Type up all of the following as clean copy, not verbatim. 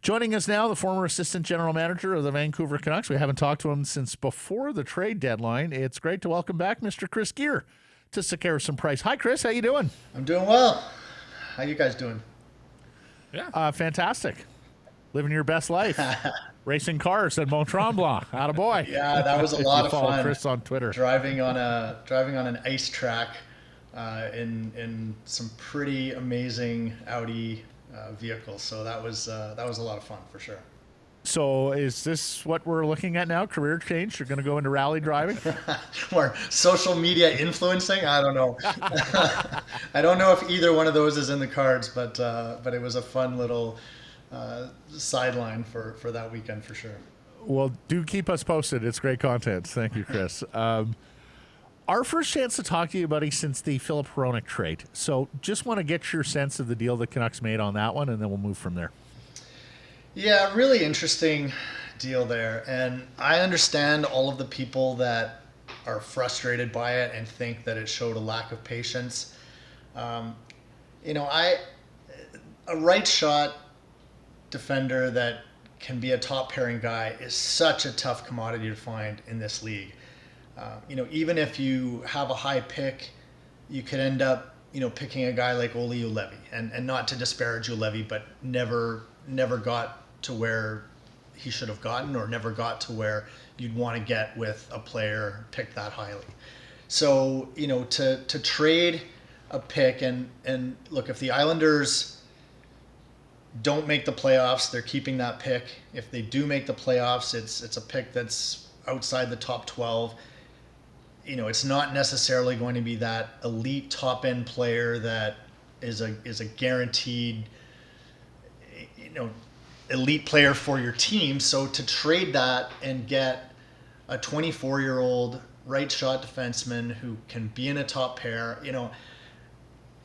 Joining us now, the former assistant general manager of the Vancouver Canucks. We haven't talked to him since before the trade deadline. It's great to welcome back Mr. Chris Gear to Sekeres and Price. Hi, Chris. How you doing? I'm doing well. How you guys doing? Yeah. Fantastic. Living your best life. Racing cars at Mont Tremblant. Attaboy. Yeah, that was a lot of follow fun. Chris on Twitter. Driving on an ice track in some pretty amazing Audi vehicles. So that was a lot of fun for sure. So is this what we're looking at now? Career change? You're going to go into rally driving? Or social media influencing? I don't know. I don't know if either one of those is in the cards, but it was a fun little sideline for that weekend for sure. Well, do keep us posted. It's great content. Thank you, Chris. Our first chance to talk to you, buddy, since the Flip Hronek trade. So just want to get your sense of the deal the Canucks made on that one, and then we'll move from there. Yeah, really interesting deal there. And I understand all of the people that are frustrated by it and think that it showed a lack of patience. A right shot defender that can be a top pairing guy is such a tough commodity to find in this league. Even if you have a high pick, you could end up, picking a guy like Olli Juolevi, and not to disparage Juolevi, but never got to where he should have gotten, or never got to where you'd want to get with a player picked that highly. So, to trade a pick and look, if the Islanders don't make the playoffs, they're keeping that pick. If they do make the playoffs, it's a pick that's outside the top 12. It's not necessarily going to be that elite top end player that is a guaranteed, elite player for your team. So to trade that and get a 24-year-old right shot defenseman who can be in a top pair,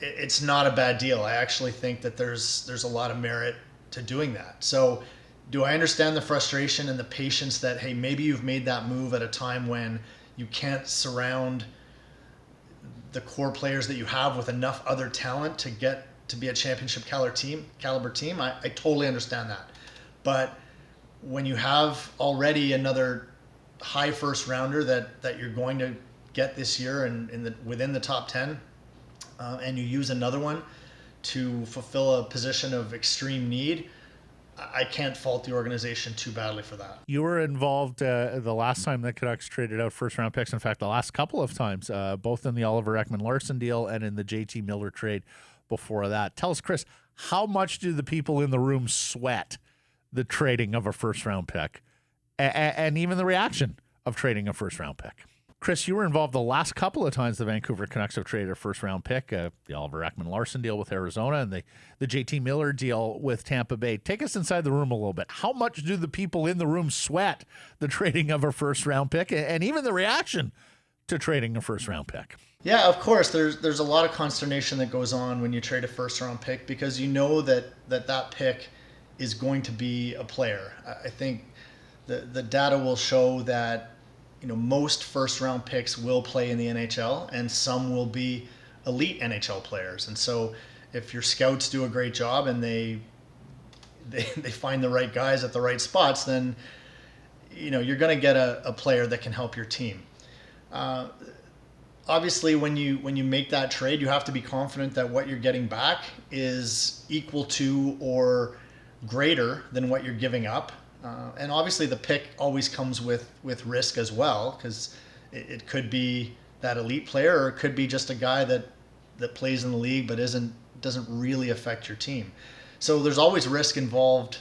it's not a bad deal. I actually think that there's a lot of merit to doing that. So do I understand the frustration and the patience that, hey, maybe you've made that move at a time when you can't surround the core players that you have with enough other talent to get to be a championship caliber team. I totally understand that. But when you have already another high first rounder that you're going to get this year and within the top 10, and you use another one to fulfill a position of extreme need, I can't fault the organization too badly for that. You were involved the last time the Canucks traded out first-round picks. In fact, the last couple of times, both in the Oliver Ekman-Larsson deal and in the JT Miller trade before that. Tell us, Chris, how much do the people in the room sweat the trading of a first-round pick and even the reaction of trading a first-round pick? Chris, you were involved the last couple of times the Vancouver Canucks have traded a first-round pick, the Oliver Ekman-Larsson deal with Arizona and the JT Miller deal with Tampa Bay. Take us inside the room a little bit. How much do the people in the room sweat the trading of a first-round pick and even the reaction to trading a first-round pick? Yeah, of course. There's a lot of consternation that goes on when you trade a first-round pick because you know that pick is going to be a player. I think the data will show that most first-round picks will play in the NHL, and some will be elite NHL players. And so, if your scouts do a great job and they find the right guys at the right spots, then you're going to get a player that can help your team. Obviously, when you make that trade, you have to be confident that what you're getting back is equal to or greater than what you're giving up. And obviously the pick always comes with risk as well, because it could be that elite player, or it could be just a guy that plays in the league but doesn't really affect your team. So there's always risk involved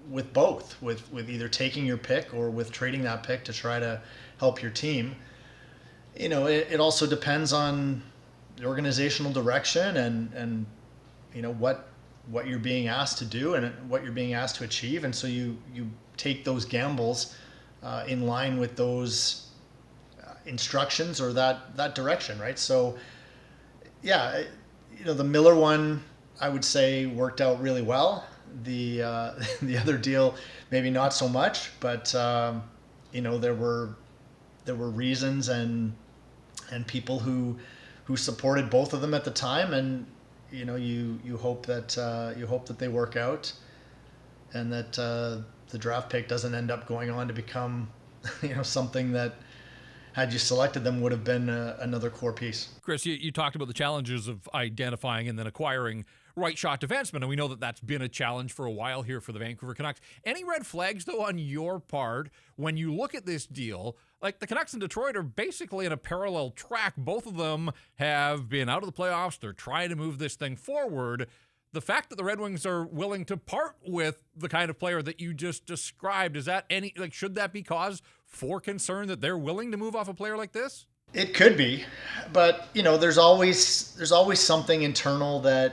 with both, with either taking your pick or with trading that pick to try to help your team. It also depends on the organizational direction and what you're being asked to do and what you're being asked to achieve. And so you take those gambles in line with those instructions or that direction, right? So, yeah, the Miller one, I would say, worked out really well. The other deal, maybe not so much, but there were reasons and people who supported both of them at the time, and you hope that they work out. and that the draft pick doesn't end up going on to become, something that, had you selected them, would have been another core piece. Chris, you talked about the challenges of identifying and then acquiring right shot defensemen, and we know that that's been a challenge for a while here for the Vancouver Canucks. Any red flags, though, on your part when you look at this deal? Like, the Canucks and Detroit are basically in a parallel track. Both of them have been out of the playoffs. They're trying to move this thing forward. The fact that the Red Wings are willing to part with the kind of player that you just described, is that should that be cause for concern that they're willing to move off a player like this? It could be, but there's always something internal that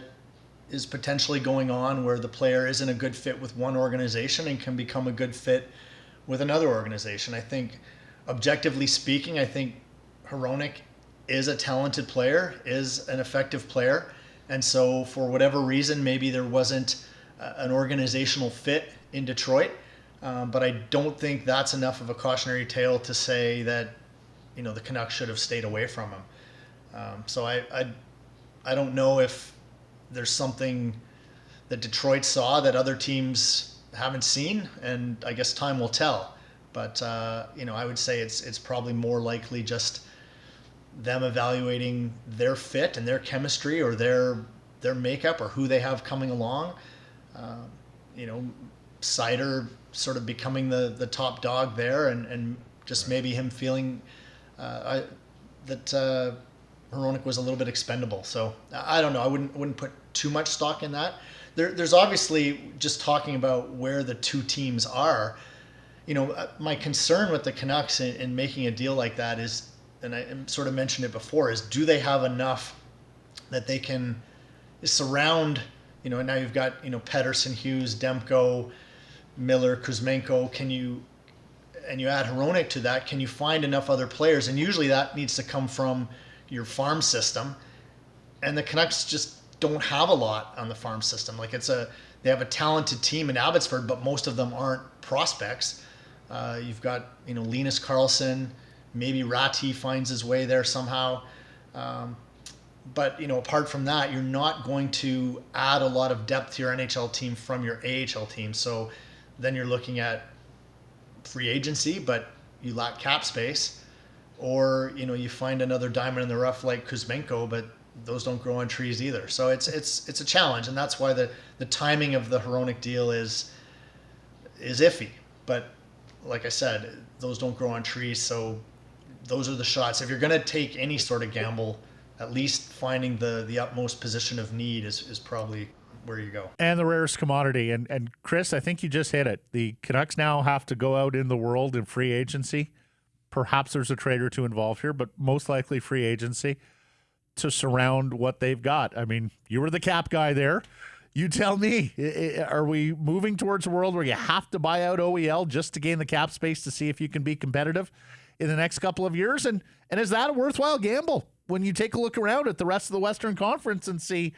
is potentially going on where the player isn't a good fit with one organization and can become a good fit with another organization. I think, objectively speaking, I think Hronek is a talented player, is an effective player. And so for whatever reason, maybe there wasn't an organizational fit in Detroit. But I don't think that's enough of a cautionary tale to say that, the Canucks should have stayed away from him. So I don't know if there's something that Detroit saw that other teams haven't seen, and I guess time will tell. But, I would say it's probably more likely just them evaluating their fit and their chemistry or their makeup or who they have coming along. Seider sort of becoming the top dog there, and just maybe him feeling that Hronek was a little bit expendable. So I don't know. I wouldn't put too much stock in that. There's obviously, just talking about where the two teams are, my concern with the Canucks in making a deal like that is, and I sort of mentioned it before, is do they have enough that they can surround, and now you've got, Pettersson, Hughes, Demko, Miller, Kuzmenko, and you add Hronek to that, can you find enough other players? And usually that needs to come from your farm system. And the Canucks just don't have a lot on the farm system. Like, they have a talented team in Abbotsford, but most of them aren't prospects. You've got, Linus Karlsson, maybe Ratti finds his way there somehow. But, apart from that, you're not going to add a lot of depth to your NHL team from your AHL team. So then you're looking at free agency, but you lack cap space. Or, you find another diamond in the rough like Kuzmenko, but those don't grow on trees either. So it's a challenge, and that's why the timing of the Hronek deal is iffy. But like I said, those don't grow on trees, so those are the shots. If you're going to take any sort of gamble, at least finding the utmost position of need is probably where you go. And the rarest commodity. And Chris, I think you just hit it. The Canucks now have to go out in the world in free agency. Perhaps there's a trade or two involved here, but most likely free agency to surround what they've got. I mean, you were the cap guy there. You tell me, are we moving towards a world where you have to buy out OEL just to gain the cap space to see if you can be competitive in the next couple of years? And is that a worthwhile gamble when you take a look around at the rest of the Western Conference and see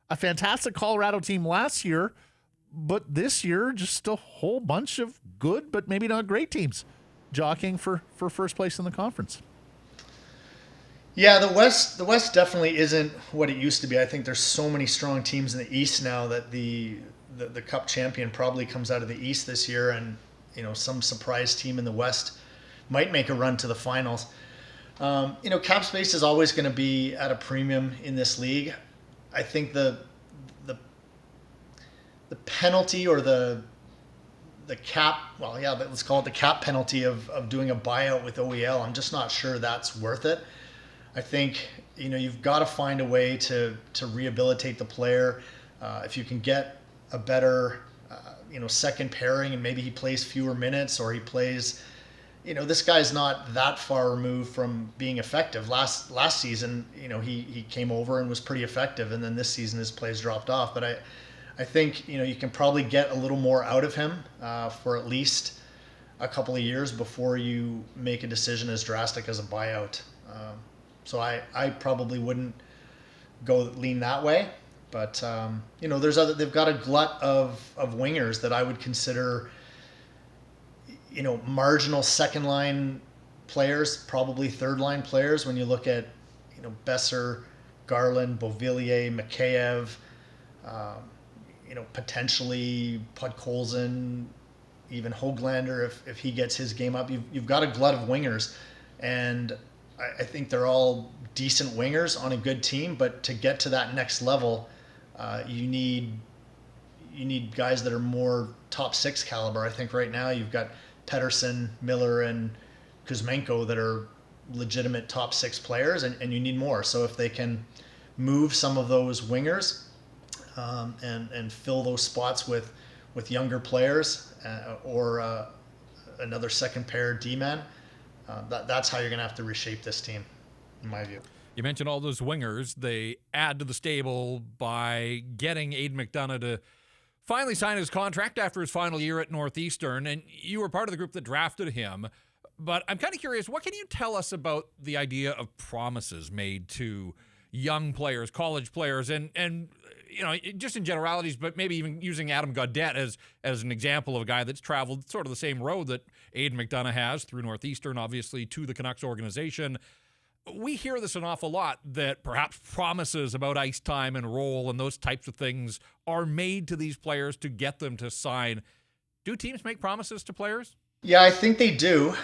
a fantastic Colorado team last year, but this year just a whole bunch of good but maybe not great teams jockeying for first place in the conference? Yeah, the West definitely isn't what it used to be. I think there's so many strong teams in the East now that the Cup champion probably comes out of the East this year, and some surprise team in the West might make a run to the finals. Cap space is always going to be at a premium in this league. I think the penalty or the cap, let's call it the cap penalty of doing a buyout with OEL, I'm just not sure that's worth it. I think, you've got to find a way to rehabilitate the player. If you can get a better, second pairing, and maybe he plays fewer minutes, or he plays, this guy's not that far removed from being effective. Last season, he came over and was pretty effective, and then this season his plays dropped off. But I think, you can probably get a little more out of him for at least a couple of years before you make a decision as drastic as a buyout. So I probably wouldn't lean that way. But, they've got a glut of wingers that I would consider, marginal second line players, probably third line players. When you look at, Besser, Garland, Beauvillier, Mikheyev, potentially Podkolzin, even Höglander if he gets his game up. You've got a glut of wingers, and I think they're all decent wingers on a good team. But to get to that next level, you need guys that are more top six caliber. I think right now you've got Pettersson, Miller, and Kuzmenko that are legitimate top six players, and you need more. So if they can move some of those wingers and fill those spots with younger players or another second pair D-man, that's how you're going to have to reshape this team, in my view. You mentioned all those wingers. They add to the stable by getting Aidan McDonough to finally sign his contract after his final year at Northeastern, and you were part of the group that drafted him. But I'm kind of curious, what can you tell us about the idea of promises made to young players, college players, and just in generalities, but maybe even using Adam Gaudette as an example of a guy that's traveled sort of the same road that Aidan McDonough has through Northeastern, obviously, to the Canucks organization. We hear this an awful lot, that perhaps promises about ice time and role and those types of things are made to these players to get them to sign. Do teams make promises to players? Yeah, I think they do.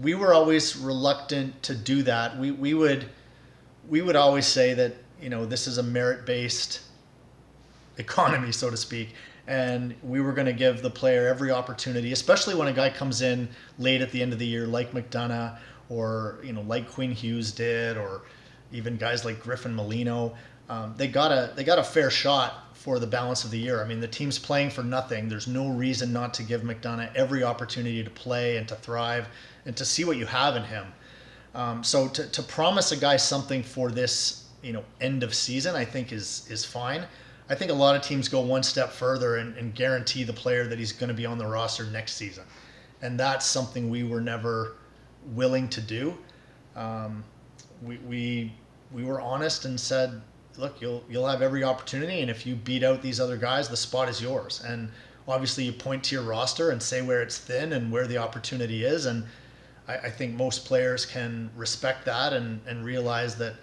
We were always reluctant to do that. We would always say that, this is a merit-based economy, so to speak, and we were going to give the player every opportunity, especially when a guy comes in late at the end of the year, like McDonough, or like Quinn Hughes did, or even guys like Griffin Molino. They got a fair shot for the balance of the year. I mean, the team's playing for nothing. There's no reason not to give McDonough every opportunity to play and to thrive and to see what you have in him. So to promise a guy something for this end of season, I think is fine. I think a lot of teams go one step further and guarantee the player that he's going to be on the roster next season, and that's something we were never willing to do. We were honest and said, look, you'll have every opportunity, and if you beat out these other guys, the spot is yours. And obviously you point to your roster and say where it's thin and where the opportunity is, and I think most players can respect that and realize that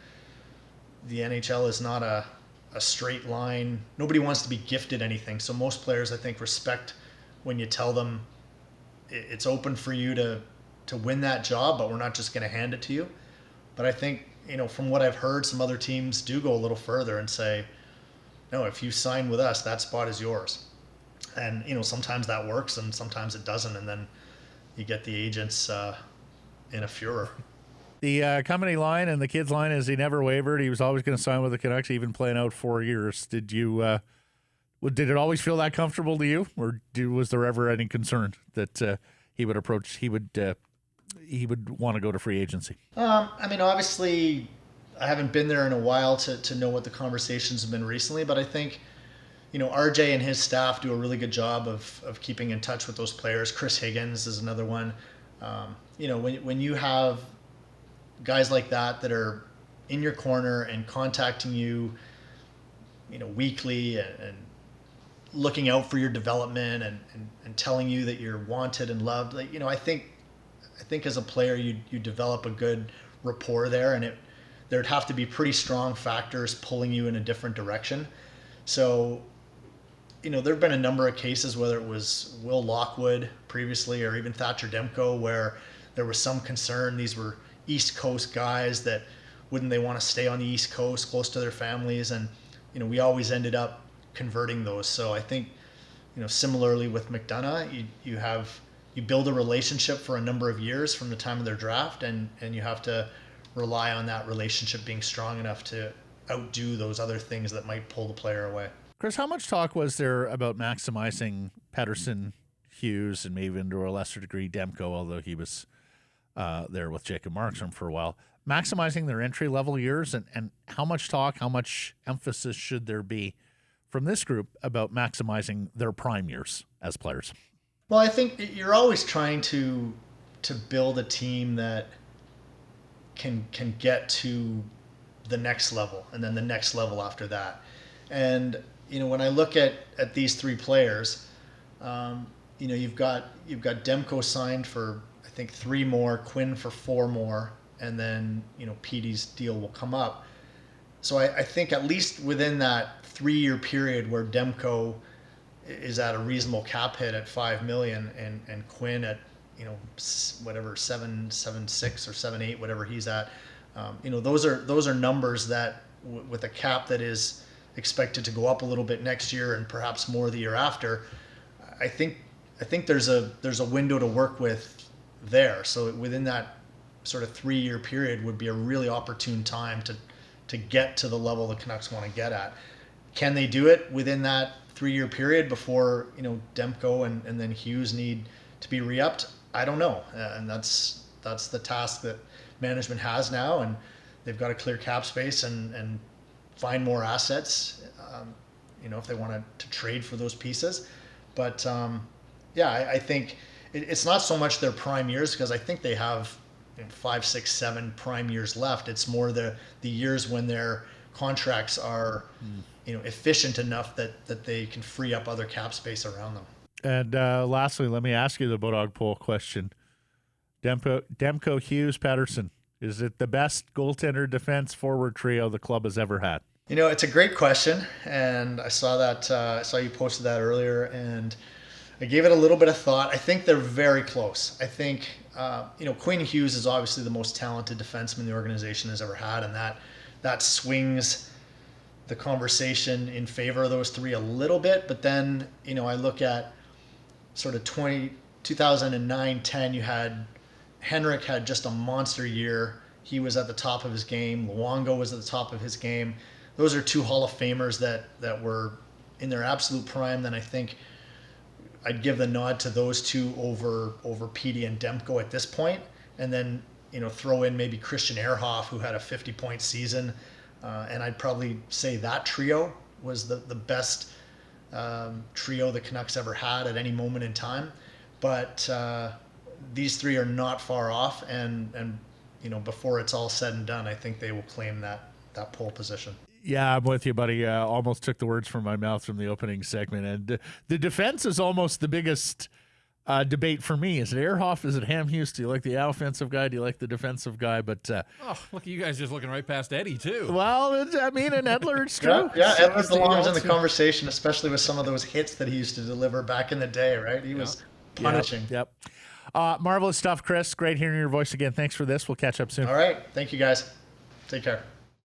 the NHL is not a straight line. Nobody wants to be gifted anything, so most players, I think, respect when you tell them it's open for you to win that job, but we're not just going to hand it to you. But I think, from what I've heard, some other teams do go a little further and say, no, if you sign with us, that spot is yours. And, sometimes that works and sometimes it doesn't. And then you get the agents in a furor. The company line and the kids line is he never wavered. He was always going to sign with the Canucks, even playing out 4 years. Did it always feel that comfortable to you? Or was there ever any concern that he would want to go to free agency? Obviously, I haven't been there in a while to know what the conversations have been recently, but I think, RJ and his staff do a really good job of keeping in touch with those players. Chris Higgins is another one. When you have guys like that are in your corner and contacting you, weekly and looking out for your development and telling you that you're wanted and loved, I think as a player you develop a good rapport there, and there'd have to be pretty strong factors pulling you in a different direction. So, there've been a number of cases, whether it was Will Lockwood previously or even Thatcher Demko, where there was some concern. These were East Coast guys that wouldn't they want to stay on the East Coast close to their families, and we always ended up converting those. So I think similarly with McDonough, you build a relationship for a number of years from the time of their draft, and you have to rely on that relationship being strong enough to outdo those other things that might pull the player away. Chris, how much talk was there about maximizing Pettersson, Hughes, and maybe even to a lesser degree Demko, although he was there with Jacob Markstrom for a while, maximizing their entry-level years, and how much talk, how much emphasis should there be from this group about maximizing their prime years as players? Well, I think you're always trying to build a team that can get to the next level and then the next level after that. And when I look at these three players, you've got Demko signed for I think 3 more, Quinn for 4 more, and then Petey's deal will come up. So I think at least within that 3-year period where Demko is at a reasonable cap hit at $5 million and Quinn at, whatever, 7.6 or 7.8, whatever he's at, those are numbers that with a cap that is expected to go up a little bit next year and perhaps more the year after, I think there's a window to work with there. So within that sort of 3-year period would be a really opportune time to get to the level the Canucks want to get at. Can they do it within that 3-year period before Demko and then Hughes need to be re-upped? I don't know, and that's the task that management has now, and they've got to clear cap space and find more assets, if they want to trade for those pieces. But I think it's not so much their prime years, because I think they have 5, 6, 7 prime years left. It's more the years when their contracts are efficient enough that they can free up other cap space around them. And lastly, let me ask you the Bodog poll question. Demko, Hughes, Pettersson. Is it the best goaltender defense forward trio the club has ever had? It's a great question, and I saw you posted that earlier, and I gave it a little bit of thought. I think they're very close. I think Quinn Hughes is obviously the most talented defenseman the organization has ever had, and that swings the conversation in favor of those three a little bit. But then I look at sort of 2009-10, you had Henrik had just a monster year. He was at the top of his game. Luongo was at the top of his game. Those are two Hall of Famers that were in their absolute prime. Then I think I'd give the nod to those two over Petey and Demko at this point. And then, throw in maybe Christian Ehrhoff, who had a 50-point season. And I'd probably say that trio was the best trio the Canucks ever had at any moment in time. But these three are not far off, and before it's all said and done, I think they will claim that pole position. Yeah, I'm with you, buddy. Almost took the words from my mouth from the opening segment. And the defense is almost the biggest debate for me. Is it Ehrhoff? Is it Hughes? Do you like the offensive guy? Do you like the defensive guy? But look at you guys just looking right past Eddie, too. Well, and Edler, it's true. Yeah, Edler belongs in the conversation, especially with some of those hits that he used to deliver back in the day, right? He was punishing. Yep. Marvelous stuff, Chris. Great hearing your voice again. Thanks for this. We'll catch up soon. All right. Thank you, guys. Take care.